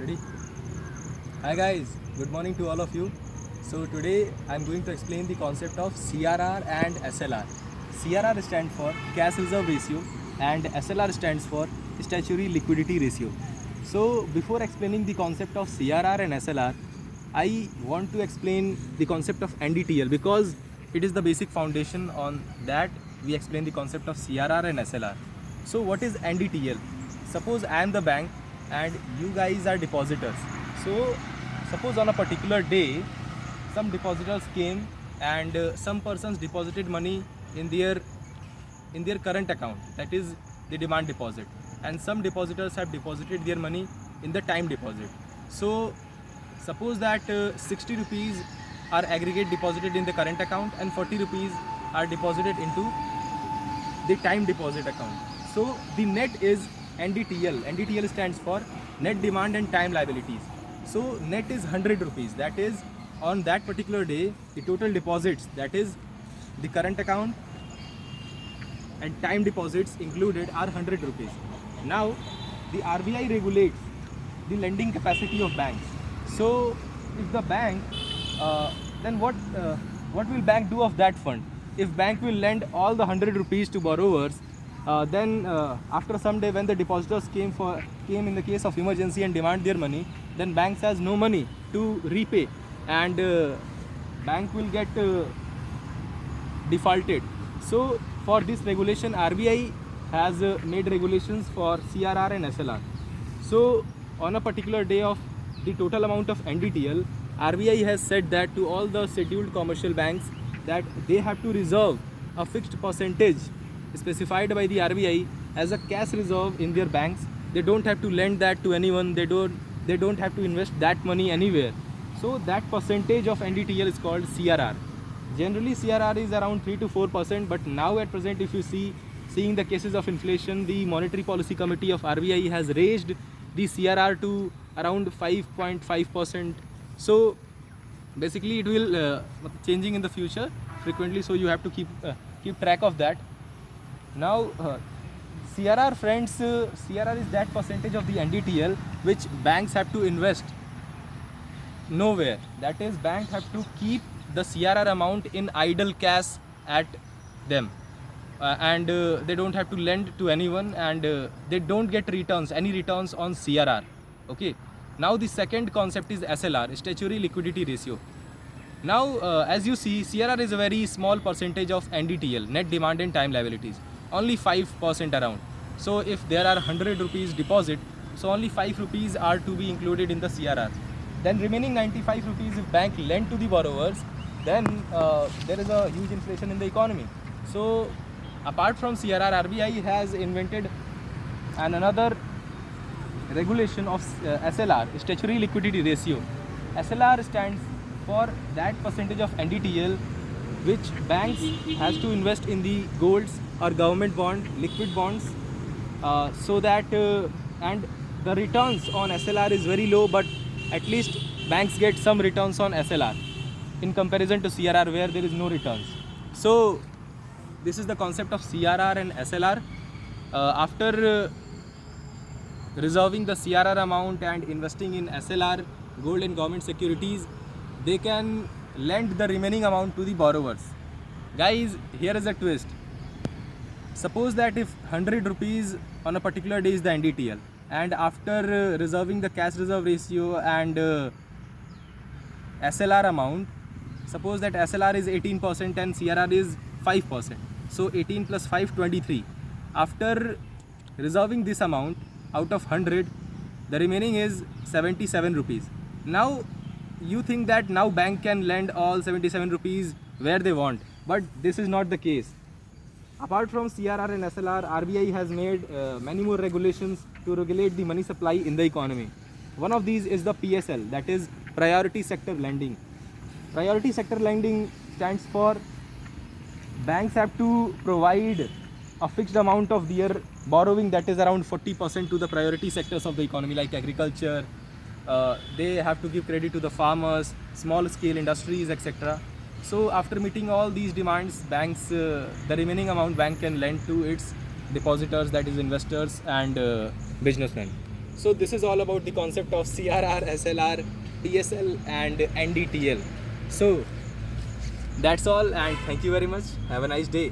Ready? Hi guys, good morning to all of you. So today I'm going to explain the concept of CRR and SLR. CRR stands for cash reserve ratio and SLR stands for statutory liquidity ratio. So before explaining the concept of CRR and SLR, I want to explain the concept of NDTL because it is the basic foundation. On that we explain the concept of CRR and SLR. So what is NDTL? Suppose I am the bank and you guys are depositors. So suppose on a particular day some depositors came and some persons deposited money in their current account, that is the demand deposit, and some depositors have deposited their money in the time deposit. So suppose that 60 rupees are aggregate deposited in the current account and 40 rupees are deposited into the time deposit account. So the net is NDTL. NDTL stands for net demand and time liabilities. So net is 100 rupees. That is, on that particular day, the total deposits, that is the current account and time deposits included, are 100 rupees. Now the RBI regulates the lending capacity of banks. So if the bank, then what will bank do of that fund? If bank will lend all the 100 rupees to borrowers, then after some day when the depositors came in the case of emergency and demand their money, then banks has no money to repay and bank will get defaulted. So for this regulation, RBI has made regulations for CRR and SLR. So on a particular day of the total amount of NDTL, RBI has said that to all the scheduled commercial banks that they have to reserve a fixed percentage specified by the RBI as a cash reserve in their banks. They don't have to lend that to anyone. They don't have to invest that money anywhere. So that percentage of NDTL is called CRR. Generally CRR is around 3 to 4%, but now at present, if you seeing the cases of inflation, the Monetary Policy Committee of RBI has raised the CRR to around 5.5%. So basically it will changing in the future frequently, so you have to keep track of that. Now CRR, friends, CRR is that percentage of the NDTL which banks have to invest nowhere. That is, bank have to keep the CRR amount in idle cash at them, and they don't have to lend to anyone, and they don't get any returns on CRR. Okay. Now the second concept is SLR, statutory liquidity ratio. Now as you see, CRR is a very small percentage of NDTL, net demand and time liabilities, only 5% around. So if there are 100 rupees deposit, so only 5 rupees are to be included in the CRR. Then remaining 95 rupees, if bank lend to the borrowers, then there is a huge inflation in the economy. So apart from CRR, RBI has invented another regulation of SLR, statutory liquidity ratio. SLR stands for that percentage of NDTL which banks has to invest in the golds or government bond, liquid bonds, so that and the returns on SLR is very low, but at least banks get some returns on SLR in comparison to CRR where there is no returns. So this is the concept of CRR and SLR. After reserving the CRR amount and investing in SLR, gold and government securities, they can lend the remaining amount to the borrowers. Guys, here is a twist. Suppose that if 100 rupees on a particular day is the NDTL, and after reserving the cash reserve ratio and SLR amount, suppose that SLR is 18% and CRR is 5%. So 18 plus 5, 23. After reserving this amount out of 100, the remaining is 77 rupees. Now you think that now bank can lend all 77 rupees where they want, but this is not the case. Apart from CRR and SLR, RBI has made many more regulations to regulate the money supply in the economy. One of these is the PSL, that is priority sector lending. Priority sector lending stands for banks have to provide a fixed amount of their borrowing, that is around 40%, to the priority sectors of the economy like agriculture. They have to give credit to the farmers, small scale industries, etc. So after meeting all these demands, banks, the remaining amount bank can lend to its depositors, that is investors and businessmen. So this is all about the concept of CRR, SLR, TSL and NDTL. So that's all, and thank you very much. Have a nice day.